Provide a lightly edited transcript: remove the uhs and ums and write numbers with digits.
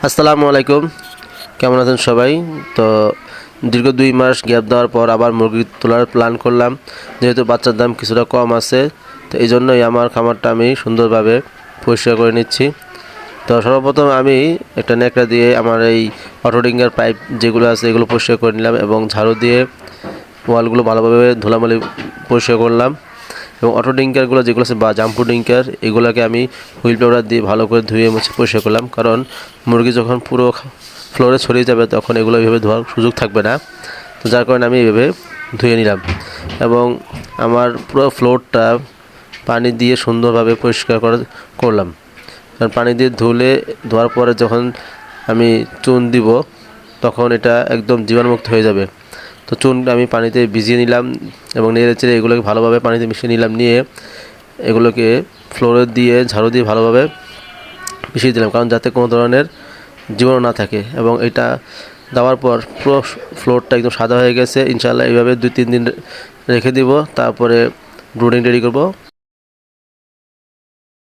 আসসালামু আলাইকুম, কেমন আছেন সবাই? তো দীর্ঘ 2 মাস গ্যাপ দেওয়ার পর আবার মুরগি তোলার প্ল্যান করলাম। যেহেতু বাচ্চার দাম কিছুটা কম আছে, তো এই জন্যই আমার খামারটা আমি সুন্দরভাবে পরিষ্কার করে নিচ্ছি। তো সর্বপ্রথম আমি একটা ন্যাকড়া দিয়ে আমার এই অটোডিঙ্গার পাইপ যেগুলো আছে এগুলো পরিষ্কার করে নিলাম এবং ঝাড়ু দিয়ে ওয়ালগুলো ভালোভাবে ধুলামালি পরিষ্কার করলাম। এবং অটো ডিঙ্কারগুলো যেগুলো আছে বা জাম্পু ডিঙ্কার এগুলোকে আমি হুইল পাউডার দিয়ে ভালো করে ধুয়ে মুছে পরিষ্কার করলাম, কারণ মুরগি যখন পুরো ফ্লোরে ছড়িয়ে যাবে তখন এগুলো এইভাবে ধোয়ার সুযোগ থাকবে না। তো যার কারণে আমি এইভাবে ধুয়ে নিলাম এবং আমার পুরো ফ্লোরটা পানি দিয়ে সুন্দরভাবে পরিষ্কার করলাম। কারণ পানি দিয়ে ধোয়ার পরে যখন আমি চুন দিব তখন এটা একদম জীবাণুমুক্ত হয়ে যাবে। তো চুনটা আমি পানিতে ভিজিয়ে নিলাম এবং নেড়ে চেড়ে এগুলোকে ভালোভাবে পানিতে মিশিয়ে নিলাম, নিয়ে এগুলোকে ফ্লোরে দিয়ে ঝাড়ু দিয়ে ভালোভাবে মিশিয়ে দিলাম, কারণ যাতে কোনো ধরনের জীবাণু না থাকে। এবং এটা দেওয়ার পর পুরো ফ্লোরটা একদম সাদা হয়ে গেছে। ইনশাআল্লাহ এইভাবে 2-3 দিন রেখে দিব, তারপরে ব্রুডিং রেডি করব।